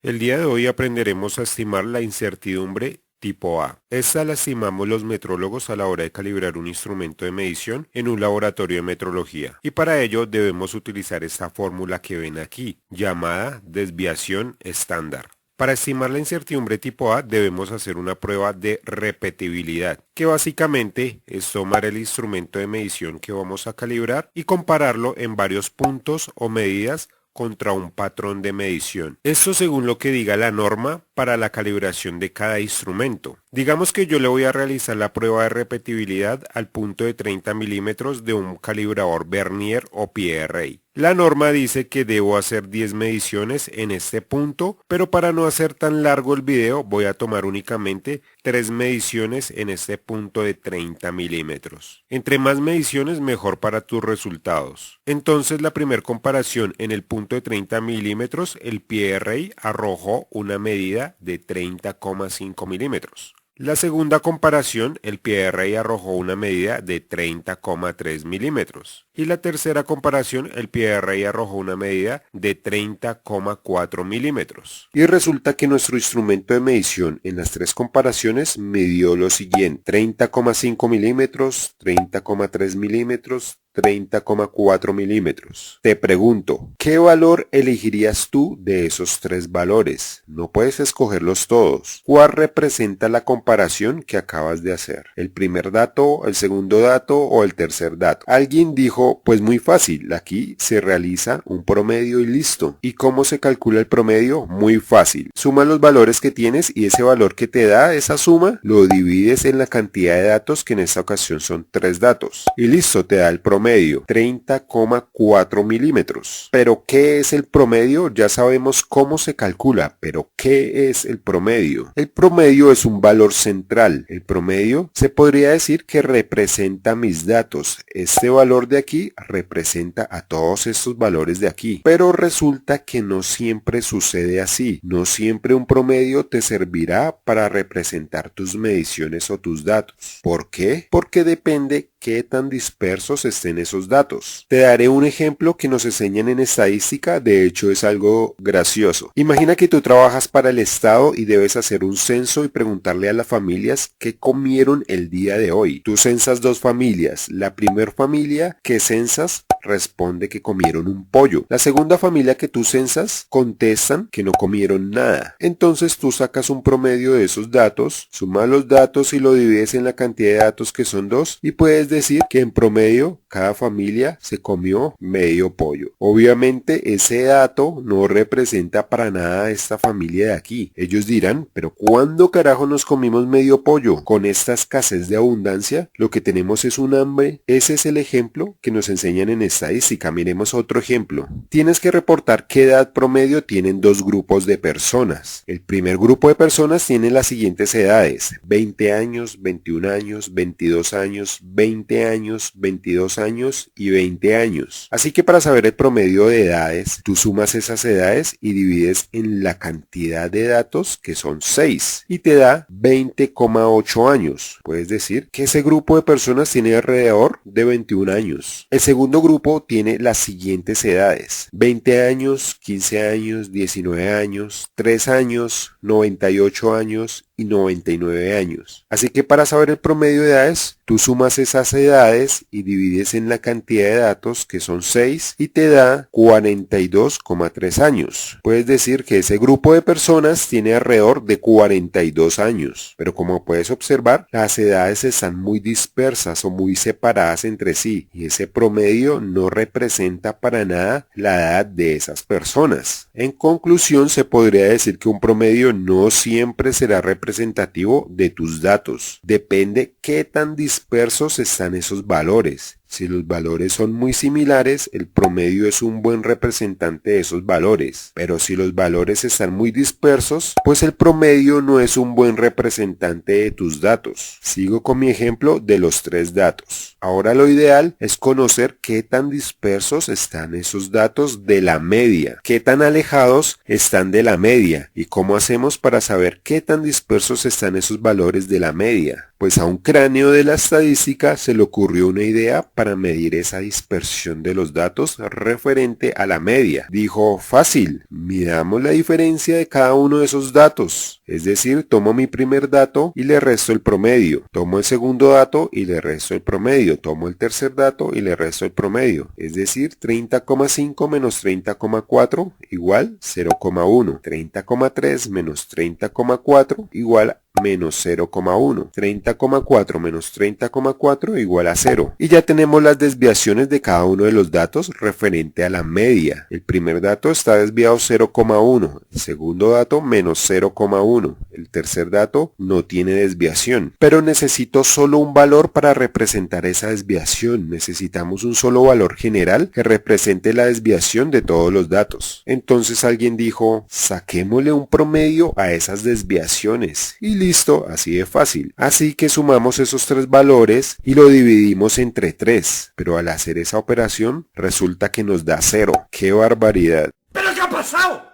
El día de hoy aprenderemos a estimar la incertidumbre tipo A. Esta la estimamos los metrólogos a la hora de calibrar un instrumento de medición en un laboratorio de metrología. Y para ello debemos utilizar esta fórmula que ven aquí, llamada desviación estándar. Para estimar la incertidumbre tipo A debemos hacer una prueba de repetibilidad, que básicamente es tomar el instrumento de medición que vamos a calibrar y compararlo en varios puntos o medidas contra un patrón de medición. Esto según lo que diga la norma para la calibración de cada instrumento. Digamos que yo le voy a realizar la prueba de repetibilidad al punto de 30 milímetros de un calibrador Vernier o PRA. La norma dice que debo hacer 10 mediciones en este punto, pero para no hacer tan largo el video voy a tomar únicamente 3 mediciones en este punto de 30 milímetros. Entre más mediciones mejor para tus resultados. Entonces la primera comparación en el punto de 30 milímetros, el PRA arrojó una medida de 30,5 milímetros. La segunda comparación, el PRA arrojó una medida de 30,3 milímetros. Y la tercera comparación, el PRA arrojó una medida de 30,4 milímetros. Y resulta que nuestro instrumento de medición en las tres comparaciones midió lo siguiente: 30,5 milímetros, 30,3 milímetros, 30,4 milímetros. Te pregunto, ¿qué valor elegirías tú de esos tres valores? No puedes escogerlos todos. ¿Cuál representa la comparación que acabas de hacer? ¿El primer dato, el segundo dato o el tercer dato? Alguien dijo, pues muy fácil, aquí se realiza un promedio y listo. ¿Y cómo se calcula el promedio? Muy fácil. Suma los valores que tienes y ese valor que te da esa suma lo divides en la cantidad de datos, que en esta ocasión son 3 datos. Y listo, te da el promedio. 30,4 milímetros. ¿Pero qué es el promedio? Ya sabemos cómo se calcula, pero ¿qué es el promedio? El promedio es un valor central. El promedio se podría decir que representa mis datos. Este valor de aquí representa a todos estos valores de aquí. Pero resulta que no siempre sucede así. No siempre un promedio te servirá para representar tus mediciones o tus datos. ¿Por qué? Porque depende qué tan dispersos estén esos datos. Te daré un ejemplo que nos enseñan en estadística, de hecho es algo gracioso. Imagina que tú trabajas para el Estado y debes hacer un censo y preguntarle a las familias qué comieron el día de hoy. Tú censas dos familias. La primera familia que censas responde que comieron un pollo. La segunda familia que tú censas contestan que no comieron nada. Entonces tú sacas un promedio de esos datos, sumas los datos y lo divides en la cantidad de datos, que son 2, y puedes decir que en promedio cada familia se comió medio pollo. Obviamente ese dato no representa para nada a esta familia de aquí. Ellos dirán, pero ¿cuándo carajo nos comimos medio pollo? Con esta escasez de abundancia, lo que tenemos es un hambre. Ese es el ejemplo que nos enseñan en estadística. Miremos otro ejemplo. Tienes que reportar qué edad promedio tienen dos grupos de personas. El primer grupo de personas tiene las siguientes edades: 20 años, 21 años, 22 años, 20 años, 22 años y 20 años. Así que para saber el promedio de edades, tú sumas esas edades y divides en la cantidad de datos, que son 6, y te da 20,8 años. Puedes decir que ese grupo de personas tiene alrededor de 21 años. El segundo grupo tiene las siguientes edades: 20 años, 15 años, 19 años, 3 años, 98 años y 99 años. Así que para saber el promedio de edades, tú sumas esas edades y divides en la cantidad de datos, que son 6, y te da 42,3 años. Puedes decir que ese grupo de personas tiene alrededor de 42 años. Pero como puedes observar, las edades están muy dispersas o muy separadas entre sí, y ese promedio no representa para nada la edad de esas personas. En conclusión, se podría decir que un promedio no siempre será representativo de tus datos. Depende qué tan dispersos están esos valores. Si los valores son muy similares, el promedio es un buen representante de esos valores. Pero si los valores están muy dispersos, pues el promedio no es un buen representante de tus datos. Sigo con mi ejemplo de los 3 datos. Ahora lo ideal es conocer qué tan dispersos están esos datos de la media, qué tan alejados están de la media y cómo hacemos para saber qué tan dispersos están esos valores de la media. Pues a un cráneo de la estadística se le ocurrió una idea para medir esa dispersión de los datos referente a la media. Dijo, fácil, midamos la diferencia de cada uno de esos datos. Es decir, tomo mi primer dato y le resto el promedio. Tomo el segundo dato y le resto el promedio. Tomo el tercer dato y le resto el promedio. Es decir, 30,5 menos 30,4 igual 0,1. 30,3 menos 30,4 igual menos 0,1. 30,4 menos 30,4 igual a 0. Y ya tenemos las desviaciones de cada uno de los datos referente a la media. El primer dato está desviado 0,1. El segundo dato menos 0,1. El tercer dato no tiene desviación. Pero necesito solo un valor para representar esa desviación. Necesitamos un solo valor general que represente la desviación de todos los datos. Entonces alguien dijo, saquémosle un promedio a esas desviaciones. Y listo, así de fácil. Así que sumamos esos tres valores y lo dividimos entre 3. Pero al hacer esa operación resulta que nos da 0. ¡Qué barbaridad! ¿Pero qué ha pasado?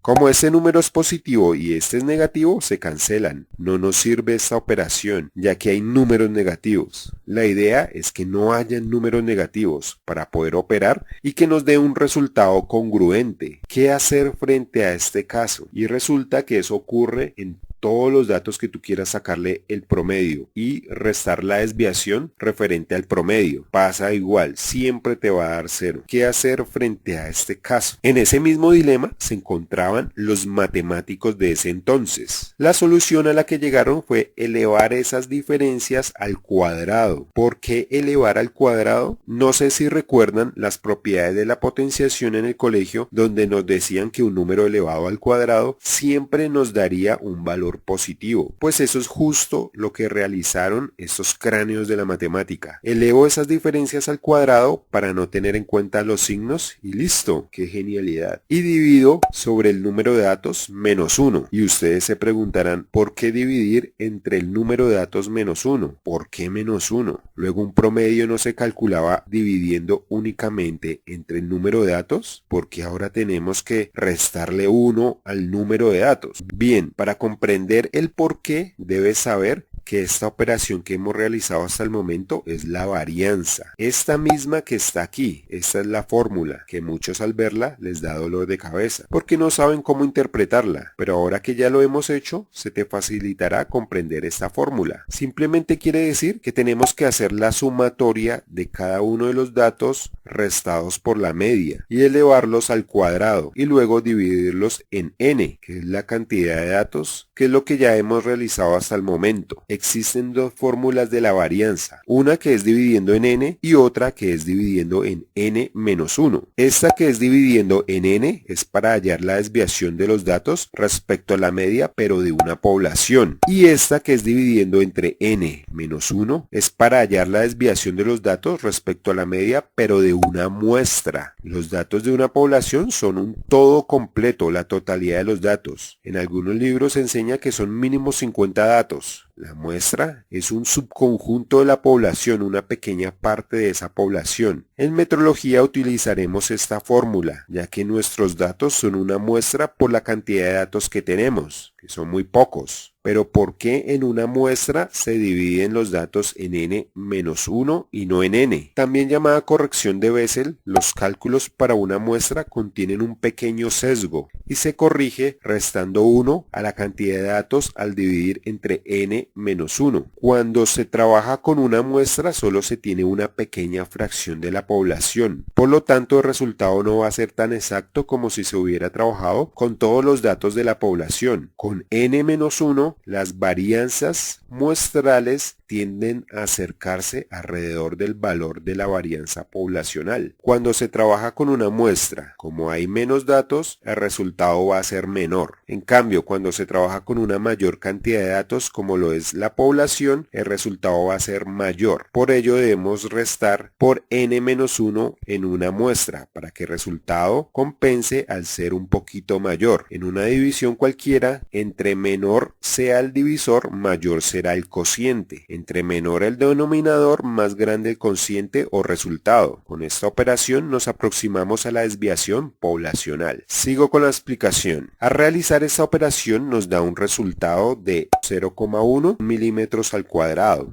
Como este número es positivo y este es negativo, se cancelan. No nos sirve esta operación, ya que hay números negativos. La idea es que no hayan números negativos para poder operar y que nos dé un resultado congruente. ¿Qué hacer frente a este caso? Y resulta que eso ocurre en todos los datos que tú quieras sacarle el promedio y restar la desviación referente al promedio. Pasa igual, siempre te va a dar 0. ¿Qué hacer frente a este caso? En ese mismo dilema se encontraban los matemáticos de ese entonces. La solución a la que llegaron fue elevar esas diferencias al cuadrado. ¿Por qué elevar al cuadrado? No sé si recuerdan las propiedades de la potenciación en el colegio, donde nos decían que un número elevado al cuadrado siempre nos daría un valor positivo. Pues eso es justo lo que realizaron estos cráneos de la matemática. Elevo esas diferencias al cuadrado para no tener en cuenta los signos y listo. ¡Qué genialidad! Y divido sobre el número de datos menos 1. Y ustedes se preguntarán, ¿por qué dividir entre el número de datos menos 1? ¿Por qué menos 1? Luego un promedio no se calculaba dividiendo únicamente entre el número de datos, porque ahora tenemos que restarle 1 al número de datos. Bien, para comprender el por qué, debes saber que esta operación que hemos realizado hasta el momento es la varianza. Esta misma que está aquí, esta es la fórmula, que muchos al verla les da dolor de cabeza, porque no saben cómo interpretarla, pero ahora que ya lo hemos hecho, se te facilitará comprender esta fórmula. Simplemente quiere decir que tenemos que hacer la sumatoria de cada uno de los datos restados por la media y elevarlos al cuadrado y luego dividirlos en n, que es la cantidad de datos, que es lo que ya hemos realizado hasta el momento. Existen dos fórmulas de la varianza, una que es dividiendo en n y otra que es dividiendo en n menos 1. Esta que es dividiendo en n es para hallar la desviación de los datos respecto a la media pero de una población, y esta que es dividiendo entre n menos 1 es para hallar la desviación de los datos respecto a la media pero de una muestra. Los datos de una población son un todo completo, la totalidad de los datos. En algunos libros se enseña que son mínimo 50 datos. La muestra es un subconjunto de la población, una pequeña parte de esa población. En metrología utilizaremos esta fórmula, ya que nuestros datos son una muestra por la cantidad de datos que tenemos, que son muy pocos. Pero ¿por qué en una muestra se dividen los datos en n-1 y no en n? También llamada corrección de Bessel, los cálculos para una muestra contienen un pequeño sesgo y se corrige restando 1 a la cantidad de datos al dividir entre n-1. Cuando se trabaja con una muestra solo se tiene una pequeña fracción de la población. Por lo tanto, el resultado no va a ser tan exacto como si se hubiera trabajado con todos los datos de la población. Con n-1, las varianzas muestrales tienden a acercarse alrededor del valor de la varianza poblacional. Cuando se trabaja con una muestra, como hay menos datos, el resultado va a ser menor. En cambio, cuando se trabaja con una mayor cantidad de datos, como lo es la población, el resultado va a ser mayor. Por ello debemos restar por n-1 en una muestra, para que el resultado compense al ser un poquito mayor. En una división cualquiera, entre menor sea el divisor, mayor será el cociente. Entre menor el denominador, más grande el cociente o resultado. Con esta operación nos aproximamos a la desviación poblacional. Sigo con la explicación. Al realizar esta operación nos da un resultado de 0,1 milímetros al cuadrado.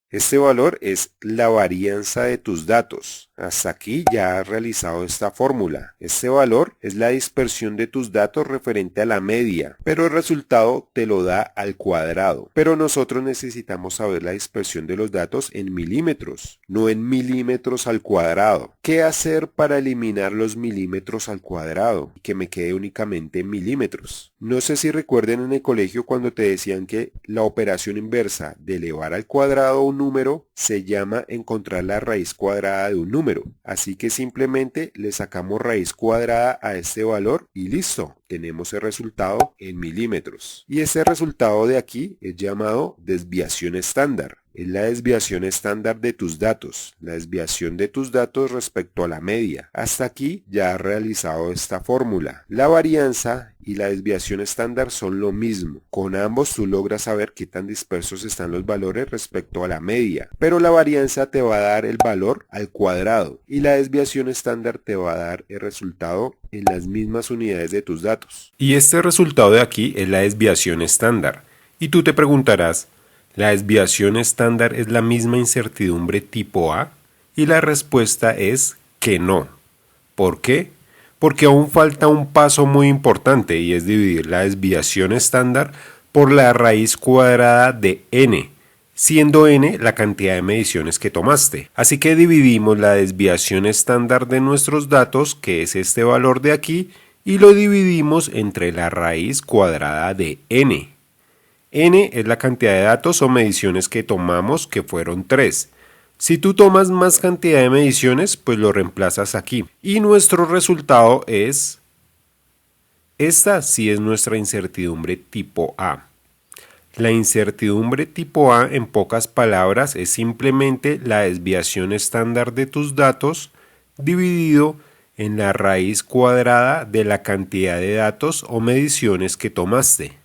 Este valor es la varianza de tus datos. Hasta aquí ya has realizado esta fórmula. Este valor es la dispersión de tus datos referente a la media, pero el resultado te lo da al cuadrado. Pero nosotros necesitamos saber la dispersión de los datos en milímetros, no en milímetros al cuadrado. ¿Qué hacer para eliminar los milímetros al cuadrado y que me quede únicamente en milímetros? No sé si recuerden en el colegio cuando te decían que la operación inversa de elevar al cuadrado un número se llama encontrar la raíz cuadrada de un número. Así que simplemente le sacamos raíz cuadrada a este valor y listo, tenemos el resultado en milímetros. Y este resultado de aquí es llamado desviación estándar. Es la desviación estándar de tus datos, la desviación de tus datos respecto a la media. Hasta aquí ya has realizado esta fórmula. La varianza y la desviación estándar son lo mismo. Con ambos tú logras saber qué tan dispersos están los valores respecto a la media. Pero la varianza te va a dar el valor al cuadrado y la desviación estándar te va a dar el resultado en las mismas unidades de tus datos. Y este resultado de aquí es la desviación estándar. Y tú te preguntarás, ¿la desviación estándar es la misma incertidumbre tipo A? Y la respuesta es que no. ¿Por qué? Porque aún falta un paso muy importante y es dividir la desviación estándar por la raíz cuadrada de n, siendo n la cantidad de mediciones que tomaste. Así que dividimos la desviación estándar de nuestros datos, que es este valor de aquí, y lo dividimos entre la raíz cuadrada de n. N es la cantidad de datos o mediciones que tomamos, que fueron 3. Si tú tomas más cantidad de mediciones, pues lo reemplazas aquí. Y nuestro resultado es... Esta sí es nuestra incertidumbre tipo A. La incertidumbre tipo A, en pocas palabras, es simplemente la desviación estándar de tus datos dividido en la raíz cuadrada de la cantidad de datos o mediciones que tomaste.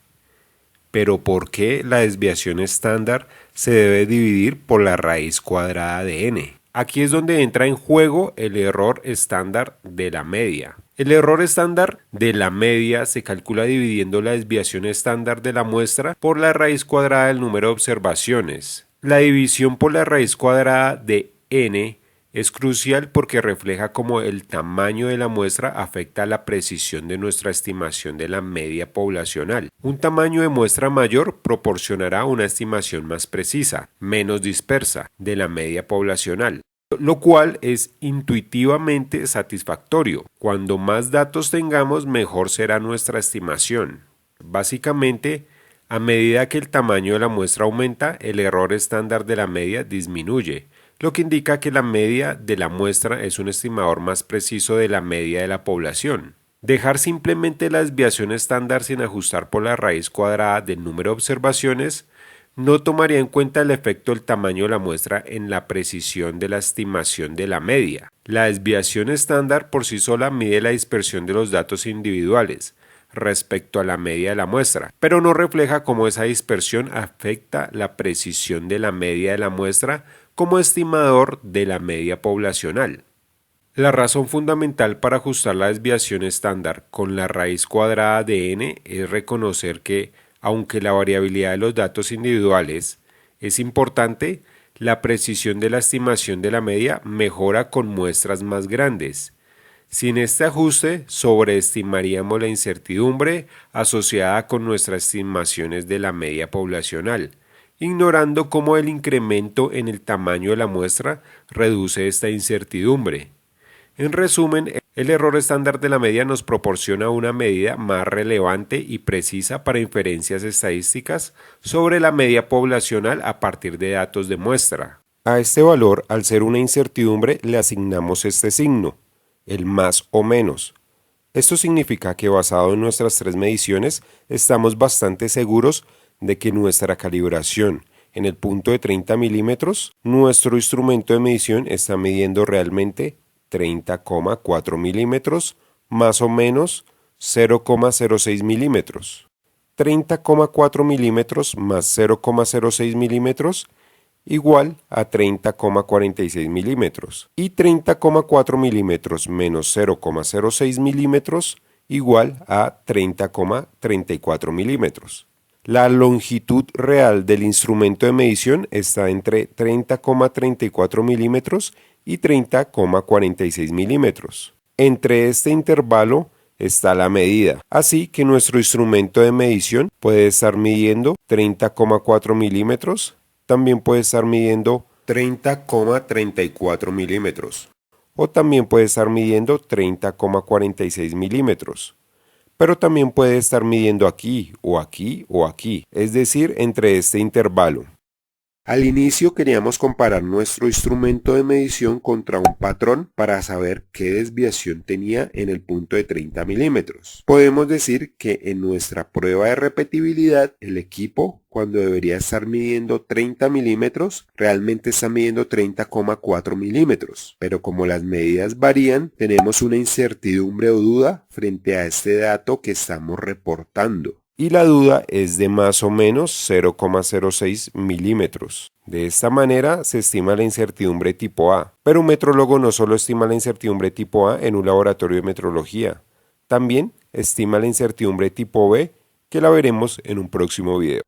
Pero ¿por qué la desviación estándar se debe dividir por la raíz cuadrada de n? Aquí es donde entra en juego el error estándar de la media. El error estándar de la media se calcula dividiendo la desviación estándar de la muestra por la raíz cuadrada del número de observaciones. La división por la raíz cuadrada de n es crucial porque refleja cómo el tamaño de la muestra afecta la precisión de nuestra estimación de la media poblacional. Un tamaño de muestra mayor proporcionará una estimación más precisa, menos dispersa, de la media poblacional, lo cual es intuitivamente satisfactorio. Cuando más datos tengamos, mejor será nuestra estimación. Básicamente, a medida que el tamaño de la muestra aumenta, el error estándar de la media disminuye, lo que indica que la media de la muestra es un estimador más preciso de la media de la población. Dejar simplemente la desviación estándar sin ajustar por la raíz cuadrada del número de observaciones no tomaría en cuenta el efecto del tamaño de la muestra en la precisión de la estimación de la media. La desviación estándar por sí sola mide la dispersión de los datos individuales respecto a la media de la muestra, pero no refleja cómo esa dispersión afecta la precisión de la media de la muestra como estimador de la media poblacional. La razón fundamental para ajustar la desviación estándar con la raíz cuadrada de n es reconocer que, aunque la variabilidad de los datos individuales es importante, la precisión de la estimación de la media mejora con muestras más grandes. Sin este ajuste, sobreestimaríamos la incertidumbre asociada con nuestras estimaciones de la media poblacional, ignorando cómo el incremento en el tamaño de la muestra reduce esta incertidumbre. En resumen, el error estándar de la media nos proporciona una medida más relevante y precisa para inferencias estadísticas sobre la media poblacional a partir de datos de muestra. A este valor, al ser una incertidumbre, le asignamos este signo, el más o menos. Esto significa que basado en nuestras 3 mediciones, estamos bastante seguros de que nuestra calibración en el punto de 30 milímetros, nuestro instrumento de medición está midiendo realmente 30,4 milímetros, más o menos 0,06 milímetros. 30,4 milímetros más 0,06 milímetros igual a 30,46 milímetros. Y 30,4 milímetros menos 0,06 milímetros igual a 30,34 milímetros. La longitud real del instrumento de medición está entre 30,34 milímetros y 30,46 milímetros. Entre este intervalo está la medida, así que nuestro instrumento de medición puede estar midiendo 30,4 milímetros, también puede estar midiendo 30,34 milímetros. O también puede estar midiendo 30,46 milímetros. Pero también puede estar midiendo aquí, o aquí, o aquí, es decir, entre este intervalo. Al inicio queríamos comparar nuestro instrumento de medición contra un patrón para saber qué desviación tenía en el punto de 30 milímetros. Podemos decir que en nuestra prueba de repetibilidad el equipo, cuando debería estar midiendo 30 milímetros, realmente está midiendo 30,4 milímetros. Pero como las medidas varían, tenemos una incertidumbre o duda frente a este dato que estamos reportando. Y la duda es de más o menos 0,06 milímetros. De esta manera se estima la incertidumbre tipo A. Pero un metrólogo no solo estima la incertidumbre tipo A en un laboratorio de metrología, también estima la incertidumbre tipo B, que la veremos en un próximo video.